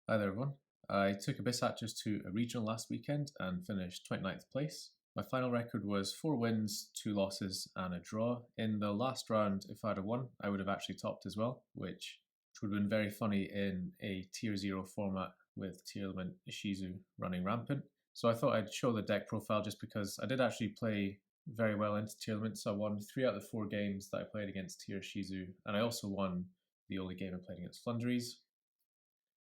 Hi there everyone. I took Abyss Actors to a regional last weekend and finished 29th place. My final record was 4 wins, 2 losses and a draw. In the last round, if I'd have won, I would have actually topped as well, which would have been very funny in a tier 0 format with Tearalament Ishizu running rampant. So I thought I'd show the deck profile just because I did actually play very well into Tearalament, so I won 3 out of the 4 games that I played against Tier Shizu, and I also won the only game I played against Flunderies.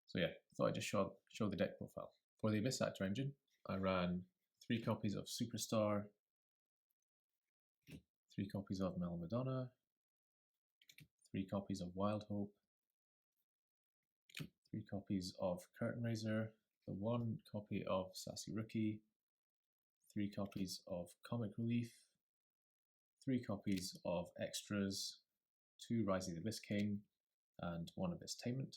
So yeah, thought I'd just show the deck profile. For the Abyss Actor engine, I ran 3 copies of Superstar, 3 copies of Madonna, 3 copies of Wild Hope, 3 copies of Curtain Raiser, the 1 copy of Sassy Rookie, 3 copies of Comic Relief, 3 copies of Extras, 2 Rise of the Abyss King, and 1 Abyss Tainment.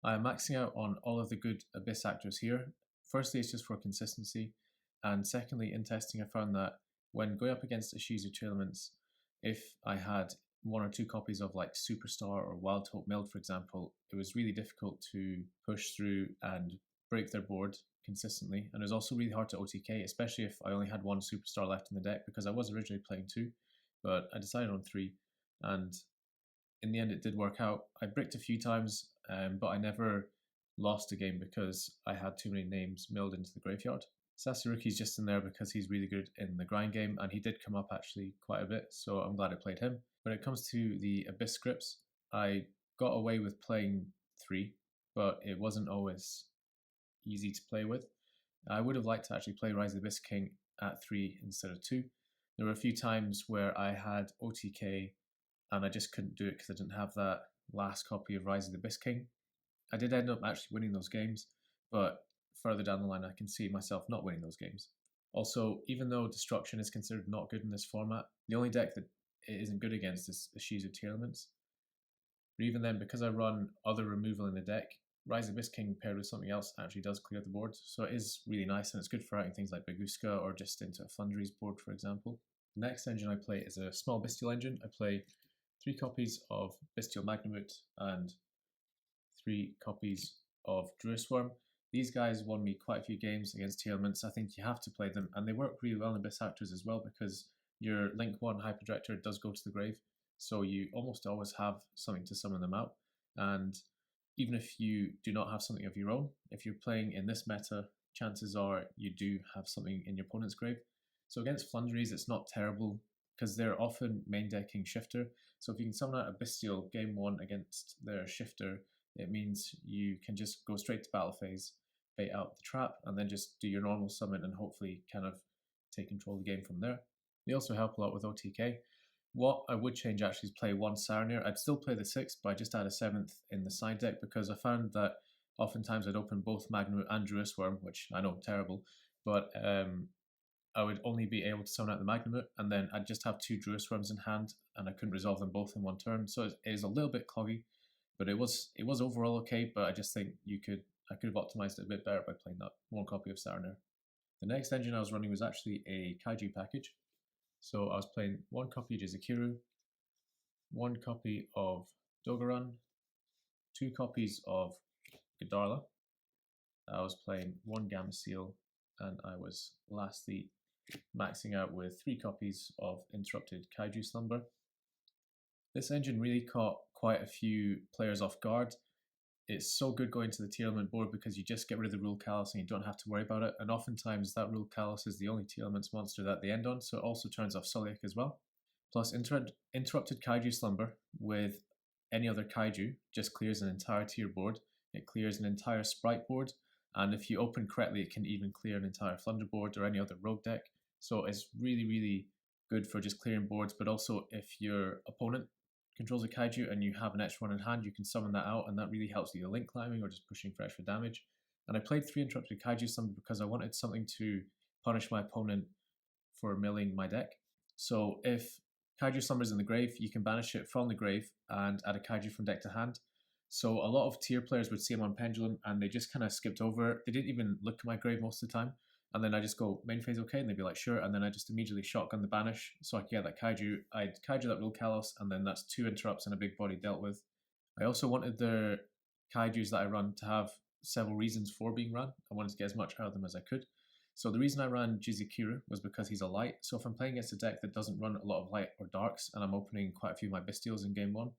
I am maxing out on all of the good Abyss Actors here. Firstly, it's just for consistency, and secondly, in testing I found that when going up against Ishizu Tearlaments, if I had 1 or 2 copies of like Superstar or Wild Hope milled, for example, it was really difficult to push through and break their board consistently, and it was also really hard to OTK, especially if I only had 1 Superstar left in the deck, because I was originally playing 2, but I decided on 3, and in the end it did work out. I bricked a few times, but I never lost a game because I had too many names milled into the graveyard. Sasaruki's just in there because he's really good in the grind game, and he did come up actually quite a bit, so I'm glad I played him. When it comes to the Abyss scripts, I got away with playing 3, but it wasn't always easy to play with. I would have liked to actually play Rise of the Abyss King at 3 instead of 2. There were a few times where I had OTK and I just couldn't do it because I didn't have that last copy of Rise of the Abyss King. I did end up actually winning those games, but further down the line I can see myself not winning those games. Also, even though Destruction is considered not good in this format, the only deck that it isn't good against is Ishizu Tearlaments. But even then, because I run other removal in the deck, Rise of Abyss King paired with something else actually does clear the board, so it is really nice, and it's good for outing things like Baguska or just into a Flunderies board, for example. The next engine I play is a small Bestial engine. I play 3 copies of Bestial Magnamut and 3 copies of Druisworm. These guys won me quite a few games against Tearlaments. I think you have to play them, and they work really well in Abyss Actors as well because your Link 1 Hyperdirector does go to the grave, so you almost always have something to summon them out. And even if you do not have something of your own, if you're playing in this meta, chances are you do have something in your opponent's grave. So against Flunderies, it's not terrible because they're often main decking Shifter. So if you can summon out a Bestial game 1 against their Shifter, it means you can just go straight to battle phase, bait out the trap, and then just do your normal summon and hopefully kind of take control of the game from there. They also help a lot with OTK. What I would change actually is play 1 Saronir. I'd still play the 6th, but I just add a 7th in the side deck because I found that oftentimes I'd open both Magnamut and Druisworm, which I know terrible, but I would only be able to summon out the Magnamut, and then I'd just have 2 Druisworms in hand, and I couldn't resolve them both in one turn. So it is a little bit cloggy, but it was overall okay. But I just think I could have optimized it a bit better by playing that 1 copy of Saronir. The next engine I was running was actually a Kaiju package. So I was playing 1 copy of Jizukiru, 1 copy of Dogaran, 2 copies of Godarla. I was playing 1 Gamma Seal, and I was lastly maxing out with 3 copies of Interrupted Kaiju Slumber. This engine really caught quite a few players off guard. It's so good going to the Tearalament board because you just get rid of the Rule Callus and you don't have to worry about it, and oftentimes that Rule Callus is the only Tearlaments monster that they end on, so it also turns off Soliak as well. Plus Interrupted Kaiju Slumber with any other Kaiju just clears an entire tier board. It clears an entire Sprite board, and if you open correctly, it can even clear an entire Flunder board or any other rogue deck. So it's really, really good for just clearing boards, but also if your opponent controls a Kaiju and you have an extra 1 in hand, you can summon that out, and that really helps either link climbing or just pushing for extra damage. And I played 3 Interrupted Kaiju Slumber because I wanted something to punish my opponent for milling my deck. So if Kaiju Slumber's in the grave, you can banish it from the grave and add a Kaiju from deck to hand. So a lot of tier players would see him on Pendulum and they just kind of skipped over it. They didn't even look at my grave most of the time. And then I just go, main phase okay? And they'd be like, sure. And then I just immediately shotgun the banish so I could get that Kaiju. I'd Kaiju that Rule Callus, and then that's 2 interrupts and a big body dealt with. I also wanted their kaijus that I run to have several reasons for being run. I wanted to get as much out of them as I could. So the reason I ran Jizukira was because he's a light. So if I'm playing against a deck that doesn't run a lot of light or darks, and I'm opening quite a few of my Bestials in game 1,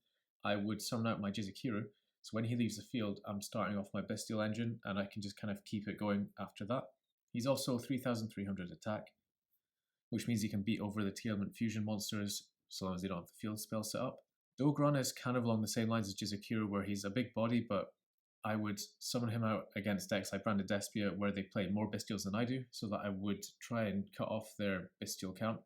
I would summon out my Jizukira. So when he leaves the field, I'm starting off my Bestial engine, and I can just kind of keep it going after that. He's also 3,300 attack, which means he can beat over the Tearalament fusion monsters so long as they don't have the field spell set up. Dogron is kind of along the same lines as Jizukira, where he's a big body, but I would summon him out against decks like Branded Despia, where they play more Bestials than I do, so that I would try and cut off their Bestial count.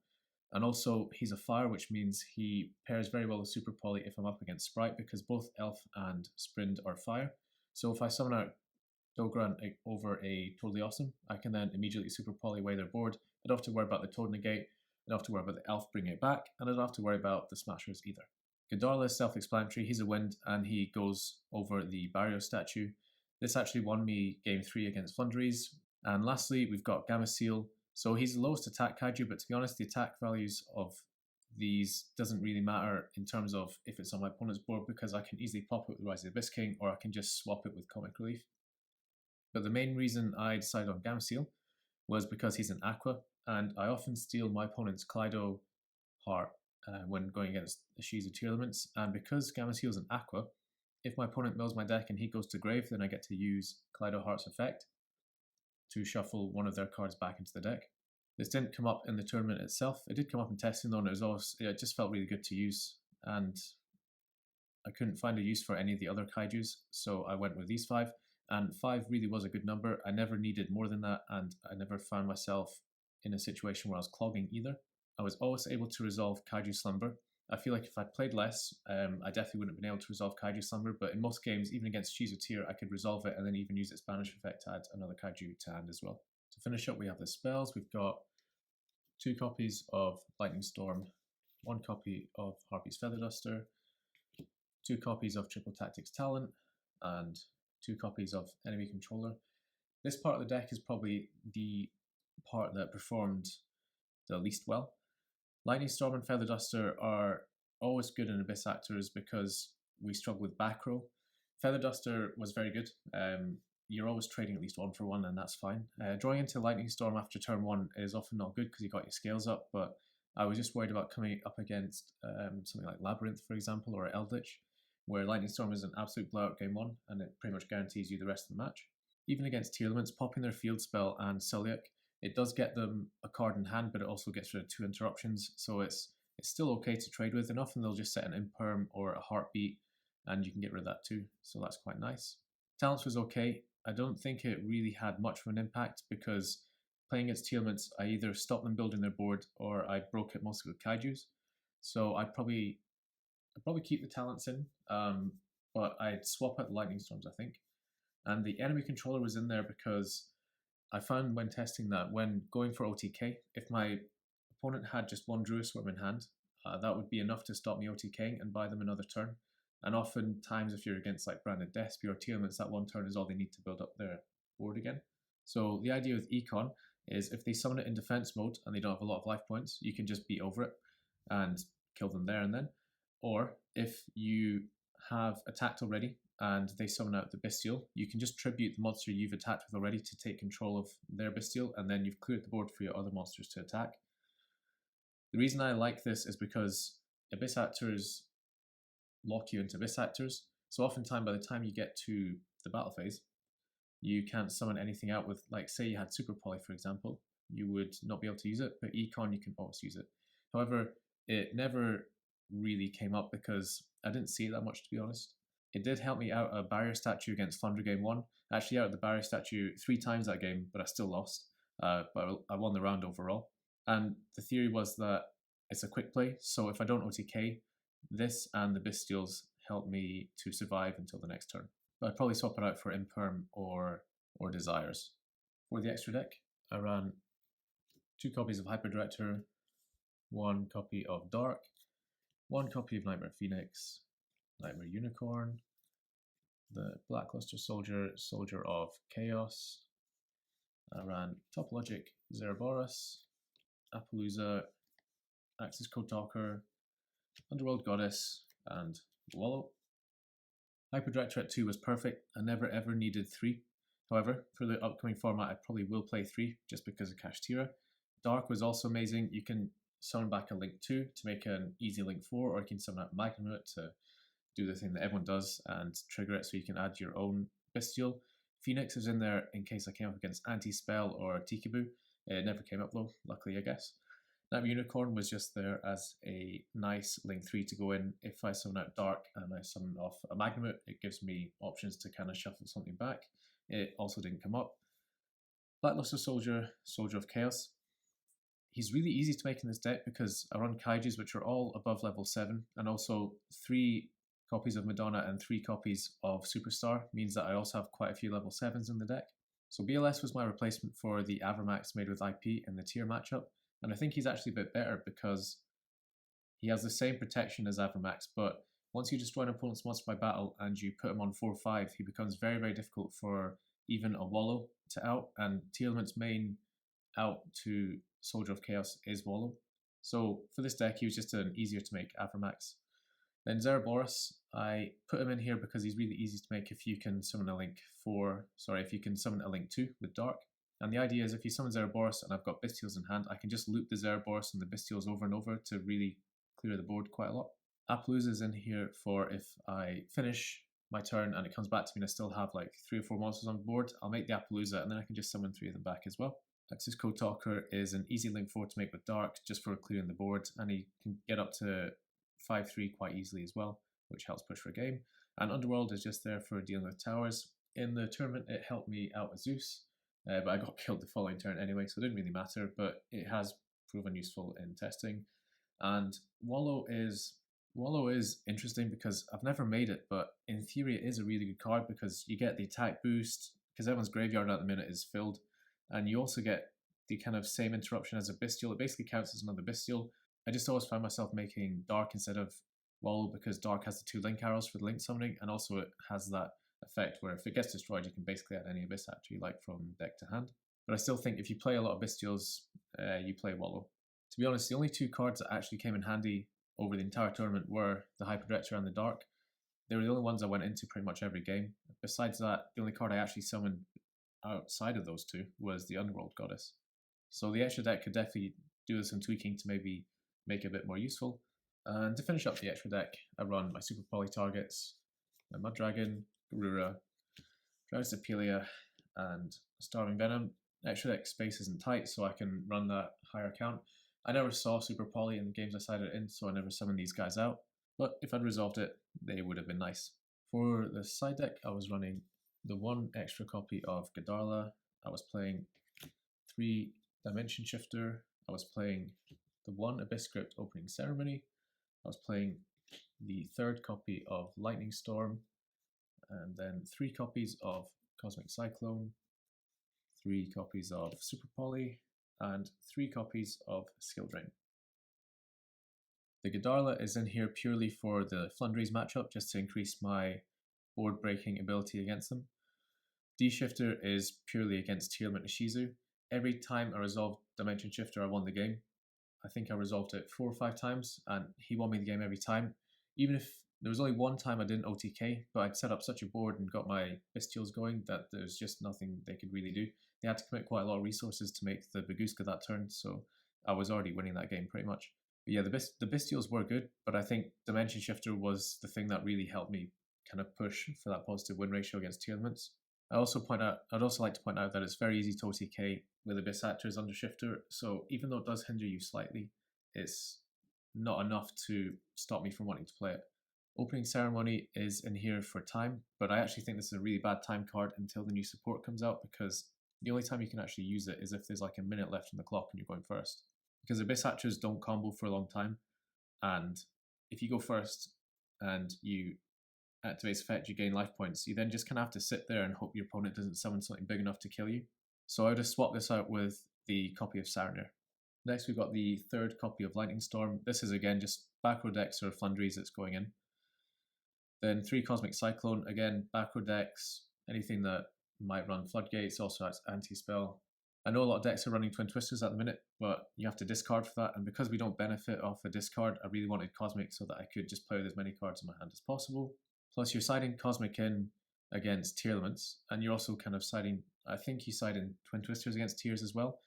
And also, he's a fire, which means he pairs very well with Super Poly if I'm up against Sprite, because both Elf and Sprind are fire. So if I summon out Dogran over a Totally Awesome, I can then immediately Super Poly away their board. I don't have to worry about the Toad Negate, I don't have to worry about the Elf bringing it back, and I don't have to worry about the Smashers either. Gondorla is self-explanatory. He's a wind, and he goes over the Barrier statue. This actually won me game 3 against Flunderies. And lastly, we've got Gamma Seal. So he's the lowest attack kaiju, but to be honest, the attack values of these doesn't really matter in terms of if it's on my opponent's board, because I can easily pop it with Rise of the Abyss King, or I can just swap it with Comic Relief. But the main reason I decided on Gamma Seal was because he's an Aqua, and I often steal my opponent's Kaleido Heart when going against a Shizu Tearlaments, and because Gamma Seal is an Aqua, if my opponent mills my deck and he goes to grave, then I get to use Kaleido Heart's effect to shuffle one of their cards back into the deck. This didn't come up in the tournament itself. It did come up in testing though, and it just felt really good to use, and I couldn't find a use for any of the other kaijus, so I went with these 5, and 5 really was a good number. I never needed more than that, and I never found myself in a situation where I was clogging either. I was always able to resolve Kaiju Slumber. I feel like if I played less, I definitely wouldn't have been able to resolve Kaiju Slumber, but in most games, even against Shizu Tier, I could resolve it and then even use its banish effect to add another Kaiju to hand as well. To finish up, we have the spells. We've got 2 copies of Lightning Storm, 1 copy of Harpy's Feather Duster, 2 copies of Triple Tactics Talent, and 2 copies of Enemy Controller. This part of the deck is probably the part that performed the least well. Lightning Storm and Feather Duster are always good in Abyss Actors because we struggle with back row. Feather Duster was very good. You're always trading at least 1 for 1, and that's fine. Drawing into Lightning Storm after turn 1 is often not good because you got your scales up, but I was just worried about coming up against something like Labyrinth, for example, or Eldritch, where Lightning Storm is an absolute blowout game 1, and it pretty much guarantees you the rest of the match. Even against Tearlaments, popping their Field Spell and Celiac, it does get them a card in hand, but it also gets rid of 2 interruptions, so it's still okay to trade with, and often they'll just set an Imperm or a Heartbeat, and you can get rid of that too, so that's quite nice. Talents was okay. I don't think it really had much of an impact, because playing against Tearlaments, I either stopped them building their board, or I broke it mostly with Kaijus, so I'd probably keep the Talents in, but I'd swap out the Lightning Storms, I think. And the Enemy Controller was in there because I found when testing that when going for OTK, if my opponent had just 1 Druisworm in hand, that would be enough to stop me OTKing and buy them another turn. And oftentimes, if you're against like Branded Despia or Tearlaments, that 1 turn is all they need to build up their board again. So the idea with Econ is if they summon it in defense mode and they don't have a lot of life points, you can just beat over it and kill them there and then. Or if you have attacked already and they summon out the Bestial, you can just tribute the monster you've attacked with already to take control of their Bestial, and then you've cleared the board for your other monsters to attack. The reason I like this is because Abyss Actors lock you into Abyss Actors, so oftentimes by the time you get to the battle phase, you can't summon anything out with, like say you had Super Poly for example, you would not be able to use it, but Econ you can always use it. However, it never really came up because I didn't see it that much, to be honest. It did help me out a barrier statue against Flunder game 1. I actually out the barrier statue 3 times that game, but I still lost. But I won the round overall. And the theory was that it's a quick play, so if I don't OTK, this and the Bestials help me to survive until the next turn. But I'd probably swap it out for Imperm or Desires. For the extra deck, I ran 2 copies of Hyper Director, 1 copy of Dark, 1 copy of Nightmare Phoenix, Nightmare Unicorn, the Blackluster Soldier, Soldier of Chaos. I ran Topologic Zerboros, Appaloosa, Axis Code Talker, Underworld Goddess, and Wallow. Hyper at 2 was perfect. I never ever needed 3. However, for the upcoming format, I probably will play 3 just because of Kashtira. Dark was also amazing. You can summon back a Link 2 to make an easy Link 4, or you can summon out Magnum to do the thing that everyone does and trigger it so you can add your own Bestial. Phoenix is in there in case I came up against Anti-Spell or Tikiboo. It never came up though, luckily I guess. That Unicorn was just there as a nice Link 3 to go in. If I summon out Dark and I summon off a Magnum, it gives me options to kind of shuffle something back. It also didn't come up. Blackluster Soldier, Soldier of Chaos. He's really easy to make in this deck because I run Kaijus which are all above level 7, and also 3 copies of Madonna and 3 copies of Superstar means that I also have quite a few level 7s in the deck. So BLS was my replacement for the Avramax made with IP in the tier matchup, and I think he's actually a bit better because he has the same protection as Avramax, but once you destroy an opponent's monster by battle and you put him on 4-5, he becomes very, very difficult for even a Wallow to out, and Tearalament's main out to Soldier of Chaos is Wallow. So for this deck, he was just an easier to make Avramax. Then Zeraboros, I put him in here because he's really easy to make if you can summon a Link 2 with Dark. And the idea is if you summon Zeraboros and I've got Bestials in hand, I can just loop the Zeraboros and the Bestials over and over to really clear the board quite a lot. Appaloosa is in here for if I finish my turn and it comes back to me and I still have like 3 or 4 monsters on board, I'll make the Appaloosa and then I can just summon 3 of them back as well. Axis Code Talker is an easy Link 4 to make with Dark just for clearing the board, and he can get up to 5-3 quite easily as well, which helps push for a game. And Underworld is just there for dealing with towers. In the tournament it helped me out with Zeus, but I got killed the following turn anyway, so it didn't really matter, but it has proven useful in testing. And Wallow is interesting because I've never made it, but in theory it is a really good card because you get the attack boost, because everyone's graveyard at the minute is filled, and you also get the kind of same interruption as a Bestial. It basically counts as another Bestial. I just always find myself making Dark instead of Wallow because Dark has the 2 Link arrows for the Link summoning, and also it has that effect where if it gets destroyed you can basically add any Abyss Actor you like from deck to hand. But I still think if you play a lot of Bestials, you play Wallow. To be honest, the only 2 cards that actually came in handy over the entire tournament were the Hyperdrector and the Dark. They were the only ones I went into pretty much every game. Besides that, the only card I actually summoned outside of those 2 was the Underworld Goddess. So the extra deck could definitely do some tweaking to maybe make it a bit more useful. And to finish up the extra deck, I run my Super Poly targets, my Mud Dragon, Garura, Drowsy Apelia, and Starving Venom. Extra deck space isn't tight, so I can run that higher count. I never saw Super Poly in the games I sided in, so I never summoned these guys out. But if I'd resolved it, they would have been nice. For the side deck, I was running the 1 extra copy of Gadarla. I was playing 3 Dimension Shifter. I was playing the 1 Abyss Script Opening Ceremony. I was playing the 3rd copy of Lightning Storm, and then 3 copies of Cosmic Cyclone, 3 copies of Super Poly, and 3 copies of Skill Drain. The Gadarla is in here purely for the Flundries matchup, just to increase my board breaking ability against them. D-Shifter is purely against Tearalament and Shizu. Every time I resolved Dimension Shifter, I won the game. I think I resolved it 4 or 5 times, and he won me the game every time. Even if there was only 1 time I didn't OTK, but I'd set up such a board and got my Bestials going that there's just nothing they could really do. They had to commit quite a lot of resources to make the Baguska that turn, so I was already winning that game pretty much. But yeah, the Bestials were good, but I think Dimension Shifter was the thing that really helped me kind of push for that positive win ratio against Tearlaments. I'd also like to point out that it's very easy to OTK with Abyss Actors under Shifter, so even though it does hinder you slightly, it's not enough to stop me from wanting to play it. Opening Ceremony is in here for time, but I actually think this is a really bad time card until the new support comes out, because the only time you can actually use it is if there's like a minute left on the clock and you're going first. Because Abyss Actors don't combo for a long time, and if you go first and you activates effect, you gain life points. You then just kind of have to sit there and hope your opponent doesn't summon something big enough to kill you. So I would just swap this out with the copy of Sarnir. Next we've got the 3rd copy of Lightning Storm. This is again just backroad decks or Flundries that's going in. Then 3 Cosmic Cyclone, again backroad decks, anything that might run Floodgates, also has Anti-Spell. I know a lot of decks are running Twin Twisters at the minute, but you have to discard for that, and because we don't benefit off a discard, I really wanted Cosmic so that I could just play with as many cards in my hand as possible. Plus, you're siding Cosmic in against Tearlaments, and you're also kind of siding. I think you side in Twin Twisters against Tears as well.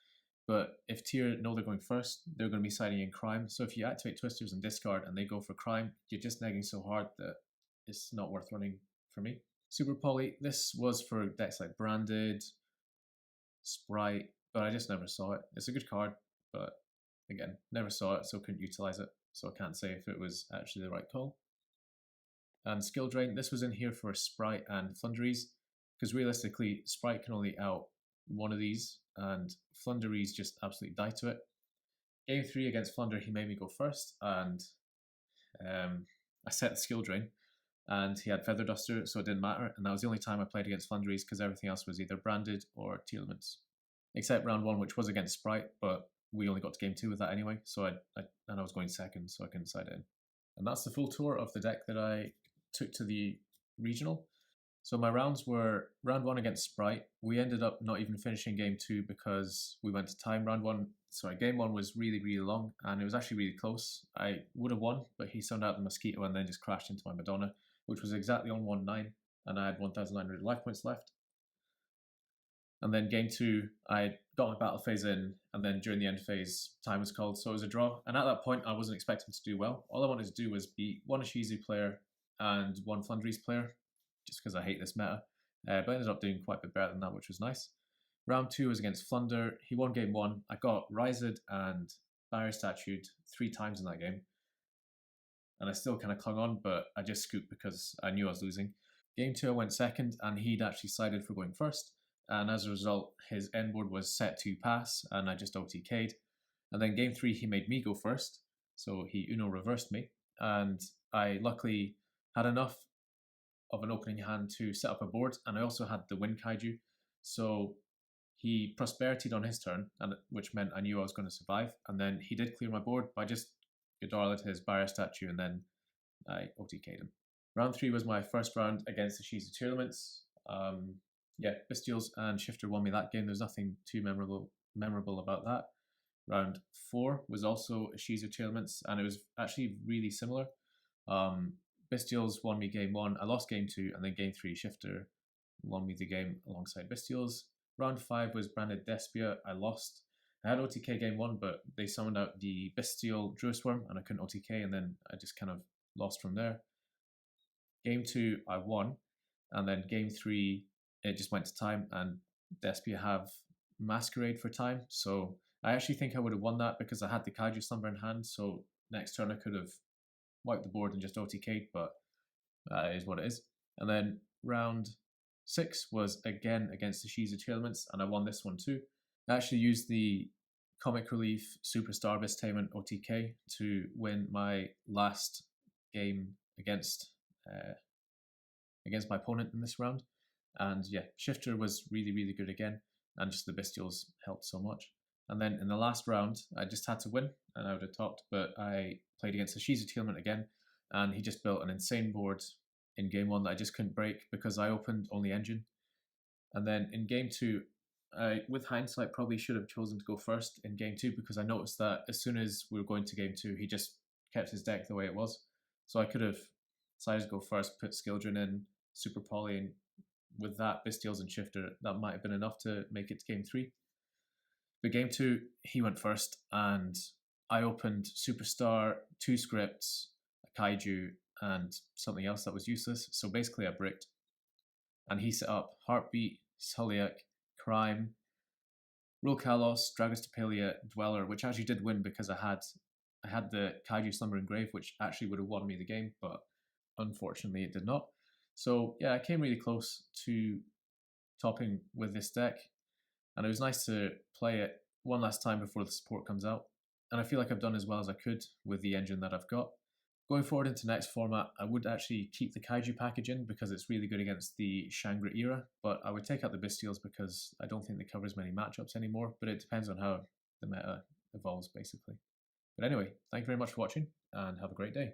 But if Tier know they're going first, they're going to be siding in Crime. So if you activate Twisters and discard and they go for Crime, you're just negging so hard that it's not worth running for me. Super Poly, this was for decks like Branded, Sprite, but I just never saw it. It's a good card, but again, never saw it, so couldn't utilize it. So I can't say if it was actually the right call. And Skill Drain, this was in here for Sprite and Flunderies, because realistically, Sprite can only out one of these, and Flunderies just absolutely die to it. Game 3 against Flunder, he made me go first, and I set the Skill Drain, and he had Feather Duster, so it didn't matter, and that was the only time I played against Flunderies, because everything else was either Branded or Tearlaments. Except round 1, which was against Sprite, but we only got to game 2 with that anyway, so I was going second, so I couldn't side it in. And that's the full tour of the deck that I took to the regional. So my rounds were round 1 against Sprite. We ended up not even finishing game 2 because we went to time. Game 1 was really, really long, and it was actually really close. I would have won, but he sent out the Mosquito and then just crashed into my Madonna, which was exactly on 1-9, and I had 1,900 life points left. And then game 2, I got my battle phase in, and then during the end phase, time was called, so it was a draw. And at that point, I wasn't expecting to do well. All I wanted to do was beat one Ishizu player and one Flunderies player, just because I hate this meta. But I ended up doing quite a bit better than that, which was nice. Round 2 was against Flunder. He won game 1. I got Rised and Barrier Statued 3 times in that game. And I still kind of clung on, but I just scooped because I knew I was losing. Game 2, I went second, and he'd actually sided for going first. And as a result, his end board was set to pass, and I just OTK'd. And then game 3, he made me go first, so he Uno reversed me, and I luckily had enough of an opening hand to set up a board, and I also had the Wind Kaiju, so he Prosperitied on his turn, and which meant I knew I was going to survive, and then he did clear my board by just Godorlet his Barrier Statue, and then I OTK'd him. Round 3 was my first round against the Shizu Tearlaments. Bestials and Shifter won me that game. There's nothing too memorable about that. Round 4 was also Shizu Tearlaments, and it was actually really similar. Bestials won me game 1, I lost game 2, and then game 3 Shifter won me the game alongside Bestials. Round 5 was Branded Despia, I lost. I had OTK game 1, but they summoned out the Bestial Druisworm, and I couldn't OTK, and then I just kind of lost from there. Game 2 I won, and then game 3 it just went to time, and Despia have Masquerade for time, so I actually think I would have won that because I had the Kaiju Slumber in hand, so next turn I could have wiped the board and just OTK'd, but it is what it is. And then round 6 was again against the Shizu Tearlaments, and I won this one too. I actually used the Comic Relief Superstar Bestainment OTK to win my last game against my opponent in this round. And yeah, Shifter was really, really good again, and just the Bestials helped so much. And then in the last round, I just had to win, and I would have topped, but I played against the Shizu Tearlament again, and he just built an insane board in game 1 that I just couldn't break because I opened only Engine. And then in game 2, I, with hindsight, probably should have chosen to go first in game 2 because I noticed that as soon as we were going to game 2, he just kept his deck the way it was. So I could have decided to go first, put Skildrin in, Super Poly, and with that, Bestials and Shifter, that might have been enough to make it to game 3. But game 2, he went first, and I opened Superstar, 2 scripts, a Kaiju, and something else that was useless. So basically, I bricked. And he set up Heartbeat, Sulliak, Crime, Rule Kalos, Dragostapelia, Dweller, which actually did win because I had the Kaiju Slumbering Grave, which actually would have won me the game, but unfortunately it did not. So yeah, I came really close to topping with this deck, and it was nice to play it one last time before the support comes out. And I feel like I've done as well as I could with the engine that I've got. Going forward into next format, I would actually keep the Kaiju package in because it's really good against the Shangri era, but I would take out the Bestials because I don't think they cover as many matchups anymore, but it depends on how the meta evolves basically. But anyway, thank you very much for watching, and have a great day.